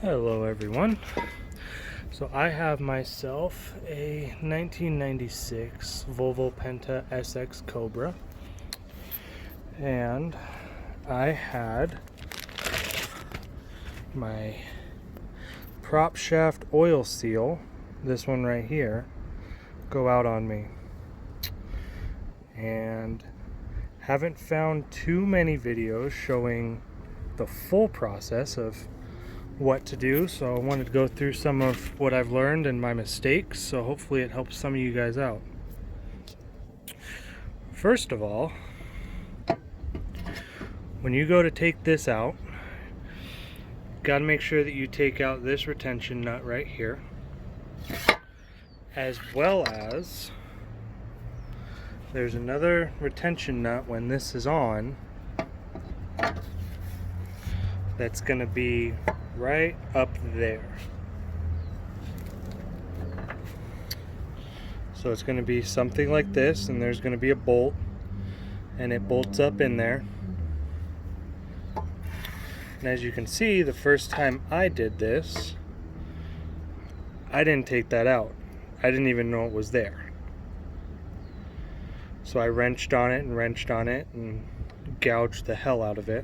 Hello everyone. So I have myself a 1996 Volvo Penta SX Cobra, and I had my prop shaft oil seal, this one right here, go out on me, and haven't found too many videos showing the full process of what to do, so I wanted to go through some of what I've learned and my mistakes, so hopefully it helps some of you guys out. First of all, when you go to take this out, got to make sure that you take out this retention nut right here, as well as there's another retention nut when this is on that's going to be right up there. So it's going to be something like this, and there's going to be a bolt, and it bolts up in there. And as you can see, the first time I did this, I didn't take that out. I didn't even know it was there. So I wrenched on it and gouged the hell out of it.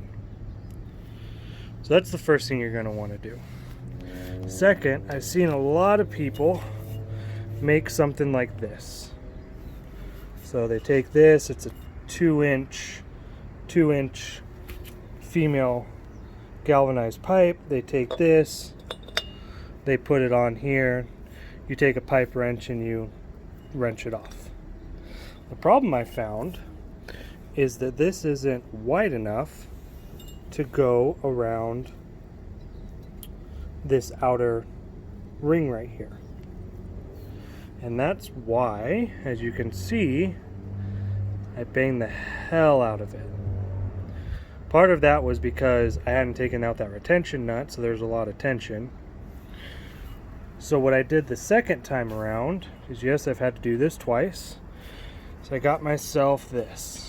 So that's the first thing you're going to want to do. Second, I've seen a lot of people make something like this. So they take this, it's a 2-inch female galvanized pipe. They take this, they put it on here. You take a pipe wrench and you wrench it off. The problem I found is that this isn't wide enough to go around this outer ring right here. And that's why, as you can see, I banged the hell out of it. Part of that was because I hadn't taken out that retention nut, so there's a lot of tension. So what I did the second time around is, yes, I've had to do this twice. So I got myself this.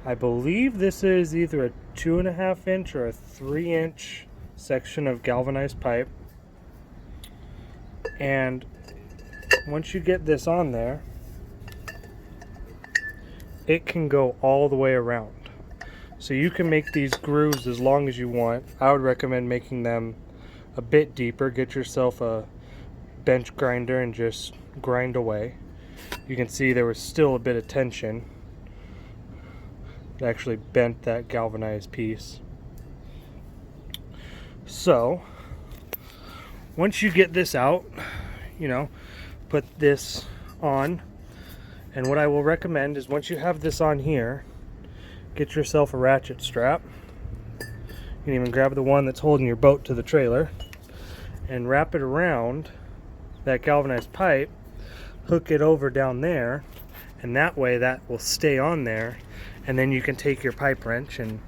I believe this is either a 2.5 inch or a 3-inch section of galvanized pipe. And once you get this on there, it can go all the way around. So you can make these grooves as long as you want. I would recommend making them a bit deeper. Get yourself a bench grinder and just grind away. You can see there was still a bit of tension. It actually bent that galvanized piece. So once you get this out, put this on, and what I will recommend is, once you have this on here, get yourself a ratchet strap. You can even grab the one that's holding your boat to the trailer and wrap it around that galvanized pipe, hook it over down there, and that way that will stay on there, and then you can take your pipe wrench and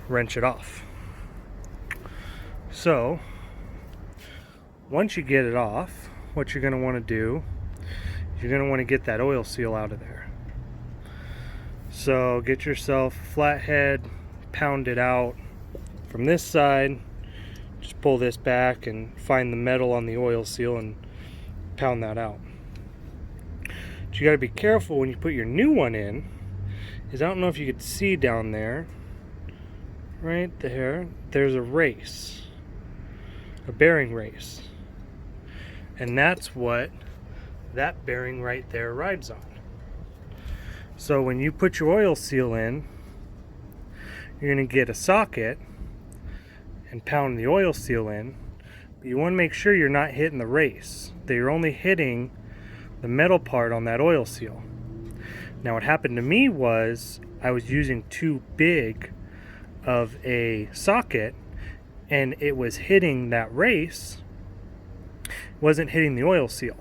wrench it off. So once you get it off, what you're going to want to do is you're going to want to get that oil seal out of there. So get yourself a flathead, pound it out from this side, just pull this back and find the metal on the oil seal and pound that out. But you got to be careful when you put your new one in, is, I don't know if you could see down there, right there, there's a race, a bearing race. And that's what that bearing right there rides on. So when you put your oil seal in, you're going to get a socket and pound the oil seal in. But you want to make sure you're not hitting the race, that you're only hitting the metal part on that oil seal. Now what happened to me was I was using too big of a socket, and it was hitting that race, wasn't hitting the oil seal.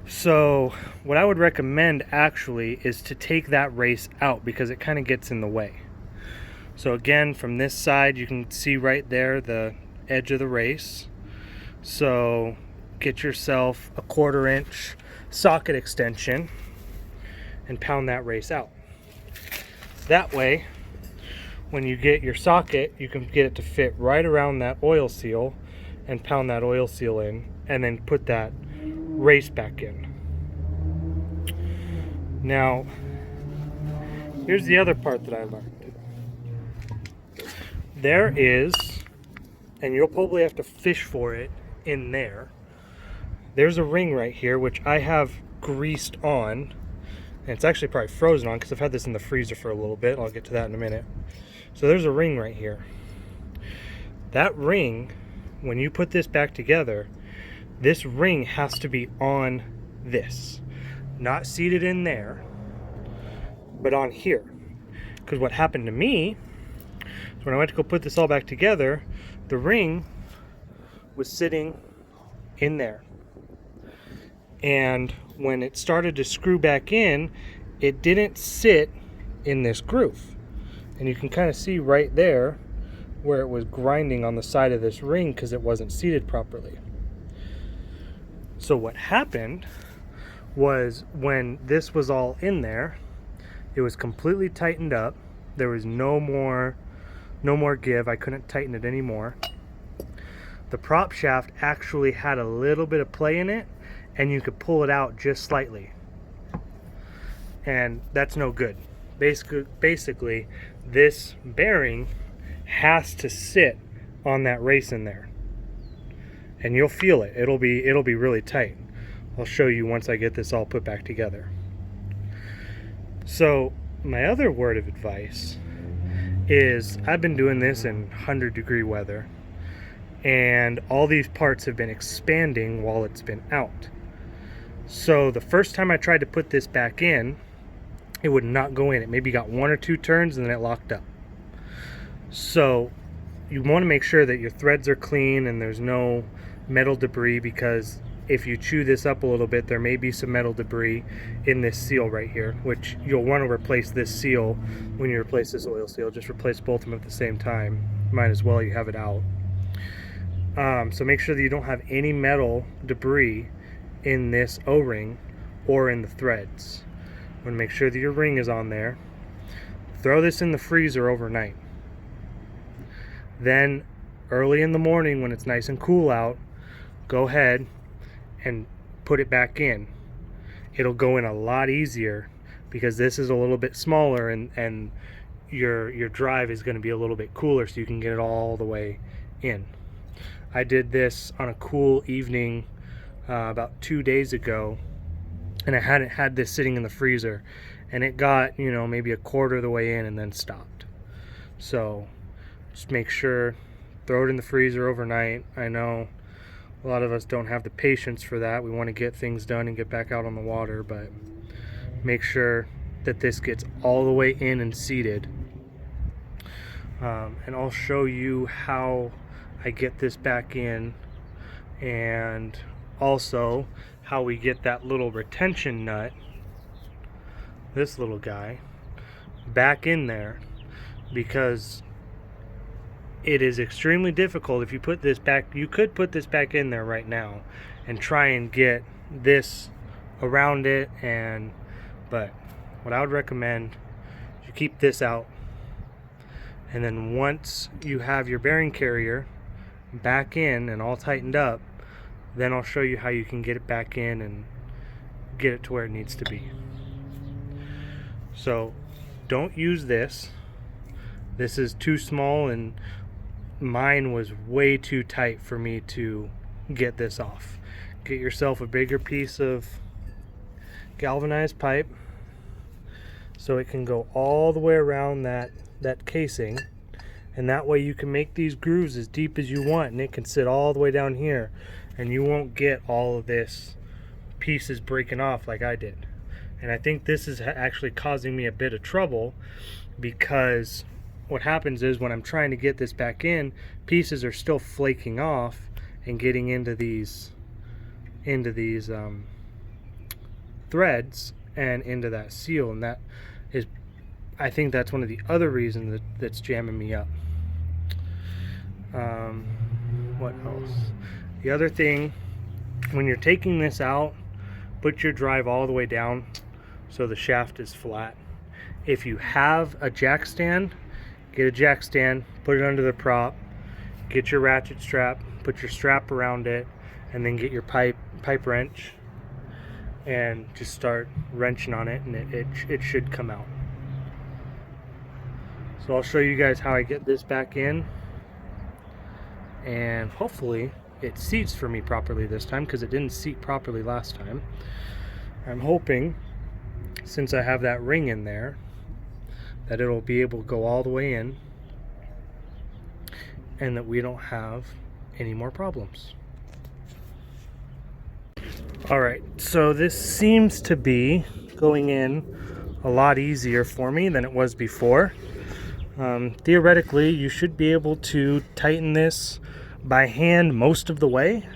So what I would recommend actually is to take that race out, because it kind of gets in the way. So again, from this side you can see right there the edge of the race. So get yourself a 1/4 inch socket extension and pound that race out. That way, when you get your socket, you can get it to fit right around that oil seal and pound that oil seal in, and then put that race back in. Now, here's the other part that I learned. There is, and you'll probably have to fish for it in there, there's a ring right here, which I have greased on, and it's actually probably frozen on because I've had this in the freezer for a little bit. I'll get to that in a minute. So there's a ring right here. That ring, when you put this back together, this ring has to be on this. Not seated in there, but on here. Because what happened to me, is when I went to go put this all back together, the ring was sitting in there. And when it started to screw back in, it didn't sit in this groove. And you can kind of see right there where it was grinding on the side of this ring because it wasn't seated properly. So what happened was, when this was all in there, it was completely tightened up. There was no more give. I couldn't tighten it anymore. The prop shaft actually had a little bit of play in it, and you could pull it out just slightly. And that's no good. Basically, this bearing has to sit on that race in there. And you'll feel it. It'll be really tight. I'll show you once I get this all put back together. So my other word of advice is, I've been doing this in 100-degree weather, and all these parts have been expanding while it's been out. So the first time I tried to put this back in, it would not go in. It maybe got 1 or 2 turns and then it locked up. So you want to make sure that your threads are clean and there's no metal debris, because if you chew this up a little bit, there may be some metal debris in this seal right here, which you'll want to replace this seal when you replace this oil seal. Just replace both of them at the same time. Might as well, you have it out. So make sure that you don't have any metal debris in this O-ring or in the threads. You want to make sure that your ring is on there. Throw this in the freezer overnight. Then early in the morning, when it's nice and cool out, go ahead and put it back in. It'll go in a lot easier because this is a little bit smaller, and your drive is going to be a little bit cooler, so you can get it all the way in. I did this on a cool evening about 2 days ago, and I hadn't had this sitting in the freezer, and it got, maybe a quarter of the way in and then stopped. So just make sure, throw it in the freezer overnight. I know a lot of us don't have the patience for that. We want to get things done and get back out on the water, but make sure that this gets all the way in and seated. And I'll show you how I get this back in, and also how we get that little retention nut, this little guy, back in there, because it is extremely difficult. If you put this back, you could put this back in there right now and try and get this around it, but what I would recommend is you keep this out, and then once you have your bearing carrier back in and all tightened up, then I'll show you how you can get it back in and get it to where it needs to be. So don't use this. This is too small, and mine was way too tight for me to get this off. Get yourself a bigger piece of galvanized pipe so it can go all the way around that casing, and that way you can make these grooves as deep as you want, and it can sit all the way down here, and you won't get all of this pieces breaking off like I did. And I think this is actually causing me a bit of trouble, because what happens is when I'm trying to get this back in, pieces are still flaking off and getting into these threads and into that seal, and that is, I think that's one of the other reasons that's jamming me up. What else? The other thing, when you're taking this out, put your drive all the way down so the shaft is flat. If you have a jack stand, get a jack stand, put it under the prop, get your ratchet strap, put your strap around it, and then get your pipe wrench and just start wrenching on it, and it should come out. So I'll show you guys how I get this back in, and hopefully it seats for me properly this time, because it didn't seat properly last time. I'm hoping, since I have that ring in there, that it'll be able to go all the way in and that we don't have any more problems. Alright, so this seems to be going in a lot easier for me than it was before. Theoretically, you should be able to tighten this by hand most of the way.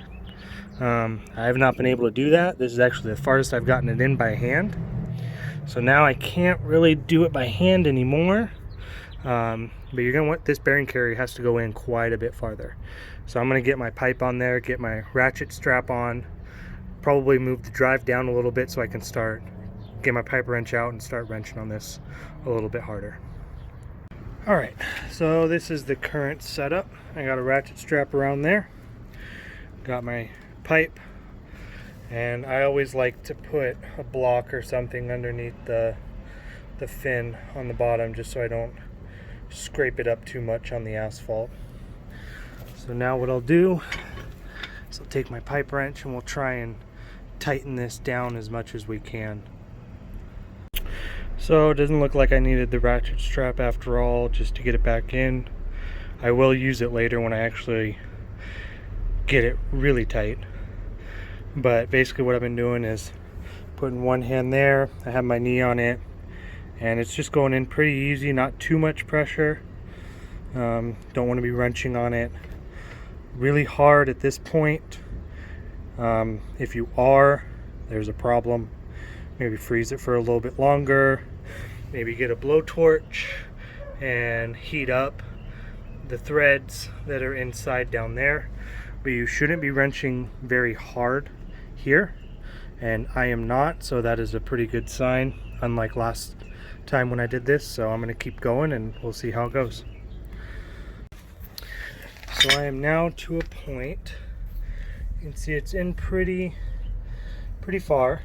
I have not been able to do that. This is actually the farthest I've gotten it in by hand. So now I can't really do it by hand anymore. But you're going to want, this bearing carrier has to go in quite a bit farther. So I'm going to get my pipe on there, get my ratchet strap on, probably move the drive down a little bit so I can get my pipe wrench out and start wrenching on this a little bit harder. Alright, so this is the current setup. I got a ratchet strap around there, got my pipe, and I always like to put a block or something underneath the fin on the bottom, just so I don't scrape it up too much on the asphalt. So now what I'll do is I'll take my pipe wrench and we'll try and tighten this down as much as we can. So it doesn't look like I needed the ratchet strap after all, just to get it back in. I will use it later when I actually get it really tight. But basically what I've been doing is putting one hand there, I have my knee on it, and it's just going in pretty easy, not too much pressure. Don't want to be wrenching on it really hard at this point. If you are, there's a problem. Maybe freeze it for a little bit longer, maybe get a blowtorch and heat up the threads that are inside down there. But you shouldn't be wrenching very hard here, and I am not, so that is a pretty good sign, unlike last time when I did this. So I'm going to keep going and we'll see how it goes. So I am now to a point, you can see it's in pretty far.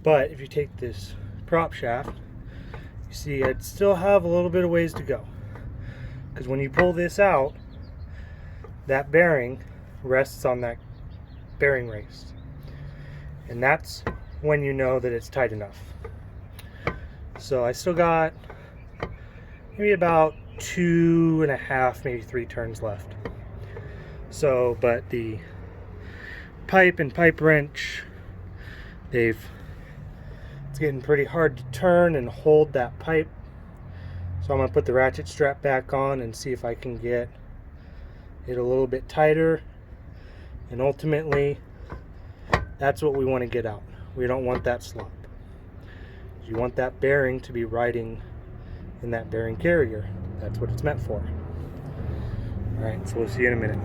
But if you take this prop shaft, you see I'd still have a little bit of ways to go. Because when you pull this out, that bearing rests on that bearing race. And that's when you know that it's tight enough. So I still got maybe about 2.5, maybe 3 turns left. So, but the pipe and pipe wrench, it's getting pretty hard to turn and hold that pipe. So I'm going to put the ratchet strap back on and see if I can get it a little bit tighter. And ultimately, that's what we want to get out. We don't want that slop. You want that bearing to be riding in that bearing carrier. That's what it's meant for. Alright, so we'll see you in a minute.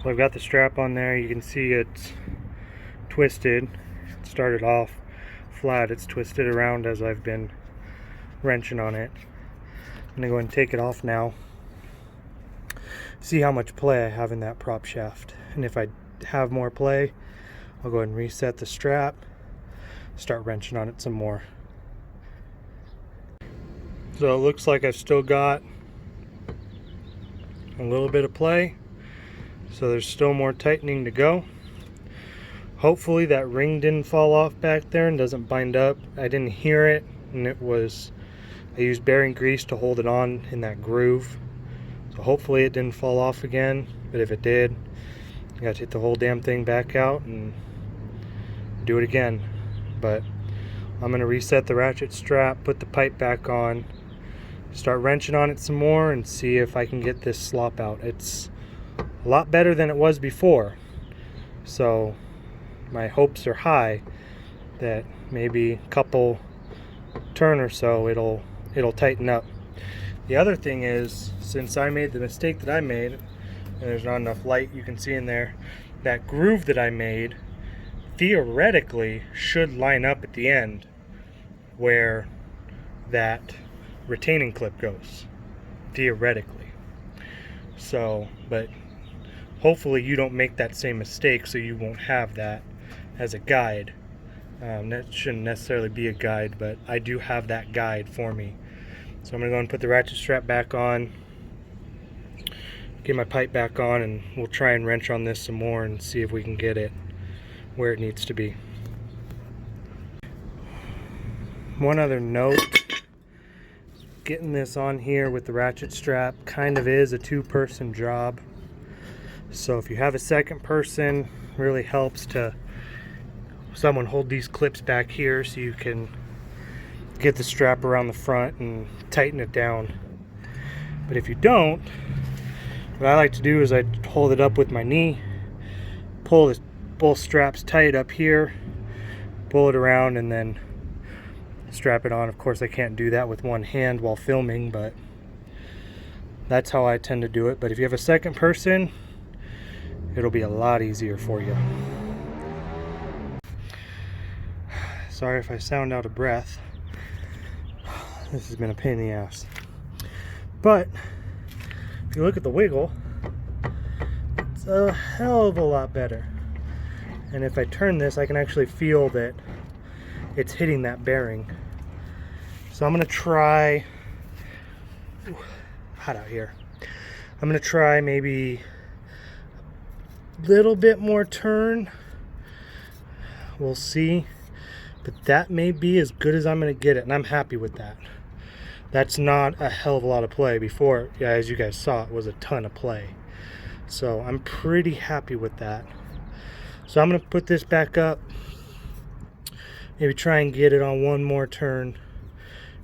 So I've got the strap on there. You can see it's twisted. It started off flat. It's twisted around as I've been wrenching on it. I'm going to go ahead and take it off now. See how much play I have in that prop shaft. And if I have more play, I'll go ahead and reset the strap, start wrenching on it some more. So it looks like I've still got a little bit of play. So there's still more tightening to go. Hopefully that ring didn't fall off back there and doesn't bind up. I didn't hear it, and I used bearing grease to hold it on in that groove. So hopefully it didn't fall off again, but if it did, I gotta take the whole damn thing back out and do it again. But I'm gonna reset the ratchet strap, put the pipe back on, start wrenching on it some more, and see if I can get this slop out. It's a lot better than it was before, so my hopes are high that maybe a couple turn or so it'll tighten up. The other thing is, since I made the mistake that I made, and there's not enough light you can see in there, that groove that I made theoretically should line up at the end where that retaining clip goes, theoretically. So, but hopefully you don't make that same mistake, so you won't have that as a guide. That shouldn't necessarily be a guide, but I do have that guide for me. So I'm going to go and put the ratchet strap back on, get my pipe back on, and we'll try and wrench on this some more and see if we can get it where it needs to be. One other note, getting this on here with the ratchet strap kind of is a two-person job. So if you have a second person, really helps to someone hold these clips back here so you can get the strap around the front and tighten it down. But if you don't, what I like to do is I hold it up with my knee, pull both straps tight up here, pull it around, and then strap it on. Of course I can't do that with one hand while filming, but that's how I tend to do it. But if you have a second person, it'll be a lot easier for you. Sorry if I sound out of breath. This has been a pain in the ass. But if you look at the wiggle, it's a hell of a lot better. And if I turn this, I can actually feel that it's hitting that bearing. So I'm gonna try, hot out here. I'm gonna try maybe a little bit more turn. We'll see. But that may be as good as I'm gonna get it, and I'm happy with that. That's not a hell of a lot of play. Before, yeah, as you guys saw, it was a ton of play. So I'm pretty happy with that. So I'm gonna put this back up, maybe try and get it on one more turn,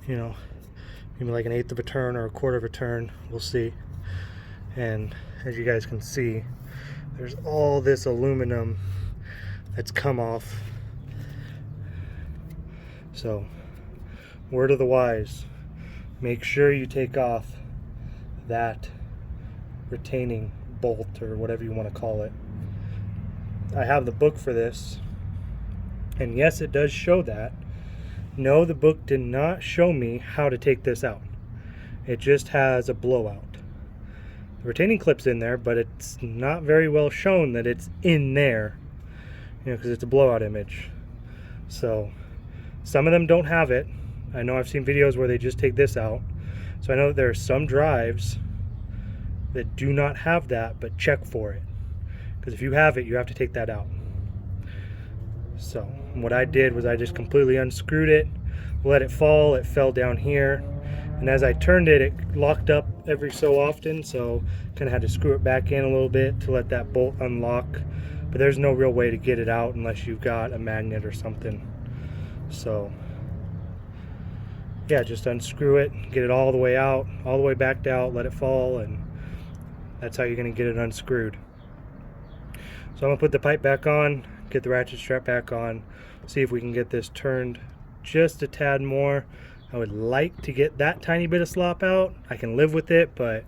you know, maybe like an eighth of a turn or a quarter of a turn. We'll see. And as you guys can see, there's all this aluminum that's come off. So, word of the wise, make sure you take off that retaining bolt or whatever you want to call it. I have the book for this, and yes, it does show that. No, the book did not show me how to take this out. It just has a blowout. The retaining clip's in there, but it's not very well shown that it's in there, you know, because it's a blowout image. So some of them don't have it. I know I've seen videos where they just take this out. So I know that there are some drives that do not have that, but check for it. Because if you have it, you have to take that out. So what I did was I just completely unscrewed it, let it fall. It fell down here. And as I turned it, it locked up every so often. So kind of had to screw it back in a little bit to let that bolt unlock. But there's no real way to get it out unless you've got a magnet or something. So yeah, just unscrew it, get it all the way out, all the way backed out, let it fall, and that's how you're going to get it unscrewed. So I'm going to put the pipe back on, get the ratchet strap back on, see if we can get this turned just a tad more. I would like to get that tiny bit of slop out. I can live with it, but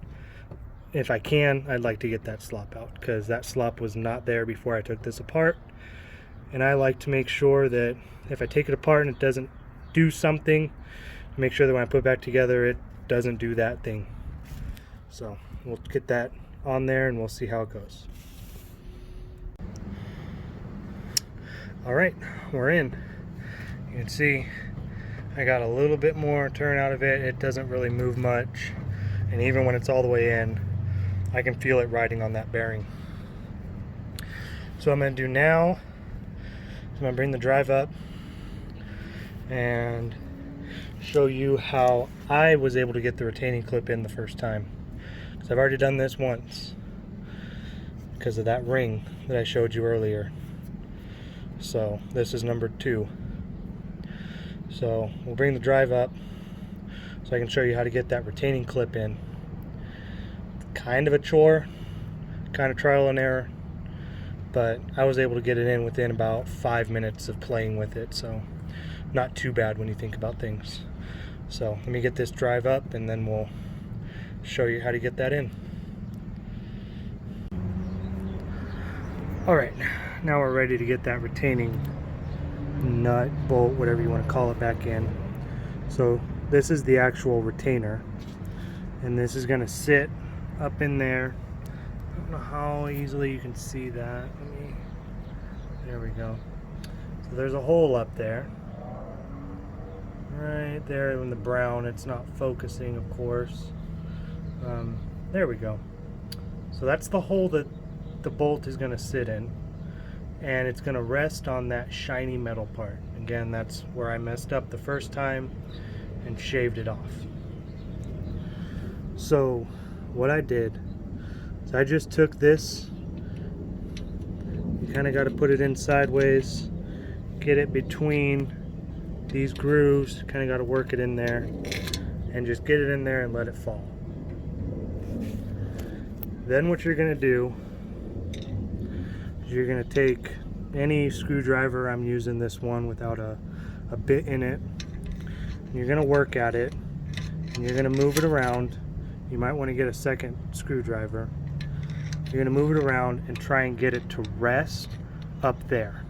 if I can, I'd like to get that slop out, because that slop was not there before I took this apart. And I like to make sure that if I take it apart and it doesn't do something, make sure that when I put it back together, it doesn't do that thing. So we'll get that on there and we'll see how it goes. All right, we're in. You can see I got a little bit more turn out of it. It doesn't really move much. And even when it's all the way in, I can feel it riding on that bearing. So what I'm going to do now is I'm going to bring the drive up and show you how I was able to get the retaining clip in the first time. Because I've already done this once because of that ring that I showed you earlier. So this is number 2. So we'll bring the drive up so I can show you how to get that retaining clip in. Kind of a chore, kind of trial and error, but I was able to get it in within about 5 minutes of playing with it, so not too bad when you think about things. So let me get this drive up and then we'll show you how to get that in. Alright, now we're ready to get that retaining nut, bolt, whatever you want to call it, back in. So this is the actual retainer, and this is going to sit up in there. I don't know how easily you can see that. There we go. So there's a hole up there, right there in the brown. It's not focusing, of course. There we go. So that's the hole that the bolt is going to sit in, and it's going to rest on that shiny metal part. Again, that's where I messed up the first time and shaved it off. So what I did is I just took this, you kind of got to put it in sideways, get it between these grooves, kind of got to work it in there, and just get it in there and let it fall. Then what you're going to do is you're going to take any screwdriver. I'm using this one without a bit in it. You're going to work at it, and you're going to move it around. You might want to get a second screwdriver. You're going to move it around and try and get it to rest up there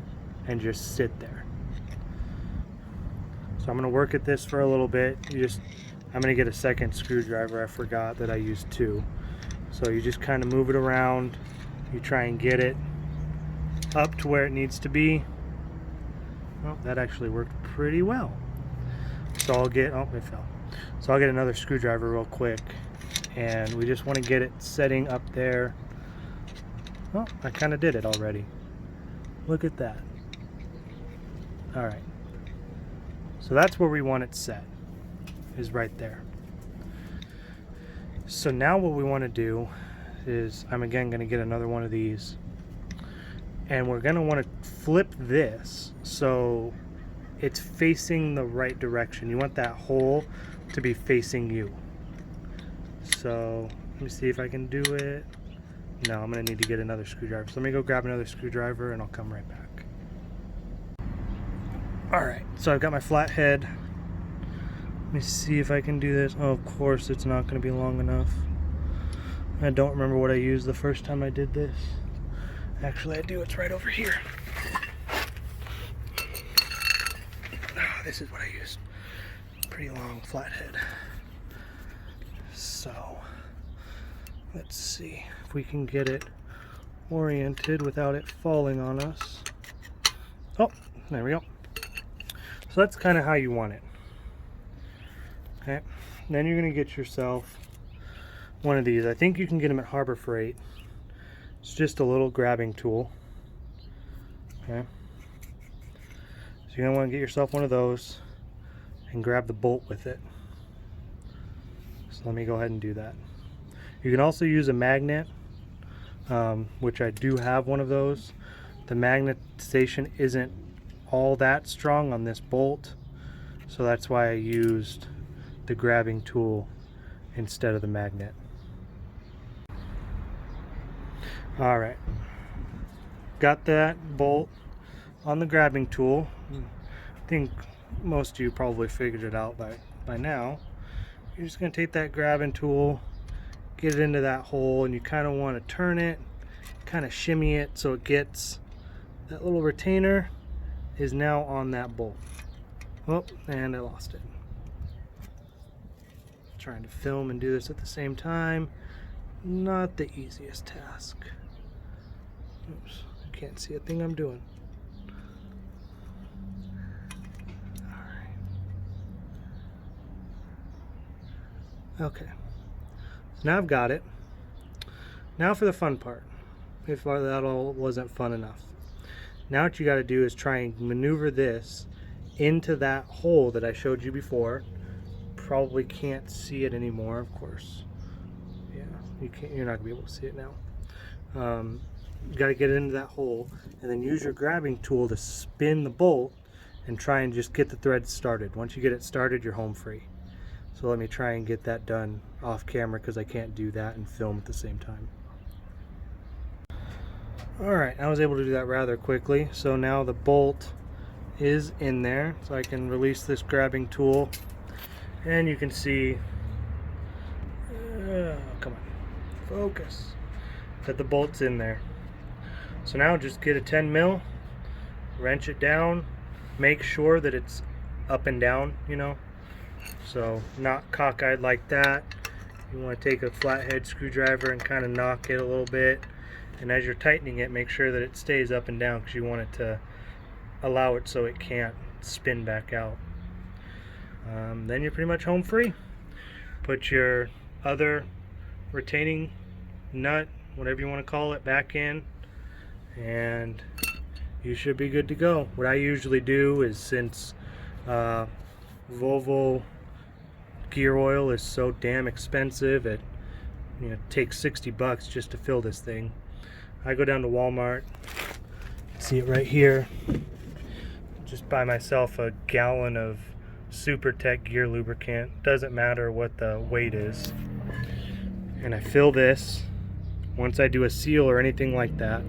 and just sit there. So I'm going to work at this for a little bit. I'm going to get a second screwdriver. I forgot that I used two. So you just kind of move it around. You try and get it up to where it needs to be. Well, that actually worked pretty well. So I'll get, oh, it fell. So I'll get another screwdriver real quick, and we just want to get it setting up there. Oh, I kind of did it already. Look at that. All right. So that's where we want it set, is right there. So now what we want to do is, I'm again going to get another one of these, and we're going to want to flip this so it's facing the right direction. You want that hole to be facing you. So let me see if I can do it. No, I'm going to need to get another screwdriver. So let me go grab another screwdriver and I'll come right back. Alright, so I've got my flat head. Let me see if I can do this. Oh, of course it's not going to be long enough. I don't remember what I used the first time I did this. Actually, I do. It's right over here. Oh, this is what I used. Pretty long flathead. So let's see if we can get it oriented without it falling on us. Oh, there we go. So that's kind of how you want it. Okay, then you're going to get yourself one of these. I think you can get them at Harbor Freight. It's just a little grabbing tool. Okay, so you're going to want to get yourself one of those and grab the bolt with it. So let me go ahead and do that. You can also use a magnet, which I do have one of those. The magnetization isn't all that strong on this bolt, so that's why I used the grabbing tool instead of the magnet. Alright, got that bolt on the grabbing tool. I think most of you probably figured it out by now. You're just going to take that grabbing tool, get it into that hole, and you kind of want to turn it, kind of shimmy it so it gets, that little retainer is now on that bolt. Oh, and I lost it. Trying to film and do this at the same time, not the easiest task. Oops, I can't see a thing I'm doing. Alright. Okay, so now I've got it. Now for the fun part, if that all wasn't fun enough. Now what you got to do is try and maneuver this into that hole that I showed you before. Probably can't see it anymore, of course. Yeah, you're not gonna be able to see it now. You got to get it into that hole, and then use your grabbing tool to spin the bolt and try and just get the thread started. Once you get it started, you're home free. So let me try and get that done off camera, because I can't do that and film at the same time. Alright, I was able to do that rather quickly. So now the bolt is in there, so I can release this grabbing tool, and you can see, come on, focus, that the bolt's in there. So now just get a 10 mil, wrench it down, make sure that it's up and down, you know, So not cockeyed like that. You want to take a flathead screwdriver and kind of knock it a little bit, and as you're tightening it, make sure that it stays up and down, because you want it to allow it so it can't spin back out. Then you're pretty much home free. Put your other retaining nut, whatever you want to call it, back in, and you should be good to go. What I usually do is, since Volvo gear oil is so damn expensive, it takes 60 bucks just to fill this thing. I go down to Walmart, see it right here, just buy myself a gallon of Super Tech gear lubricant. Doesn't matter what the weight is, and I fill this once I do a seal or anything like that,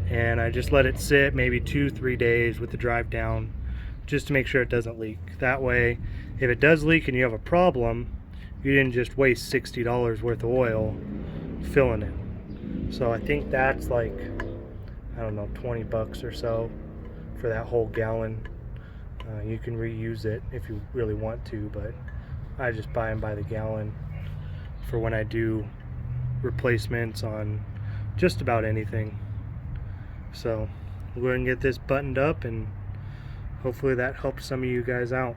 and I just let it sit maybe 2-3 days with the drive down, just to make sure it doesn't leak. That way, if it does leak and you have a problem, you didn't just waste $60 worth of oil filling it. So I think that's like, I don't know, 20 bucks or so for that whole gallon. You can reuse it if you really want to, but I just buy them by the gallon for when I do replacements on just about anything. So we'll go ahead and get this buttoned up, and hopefully that helps some of you guys out.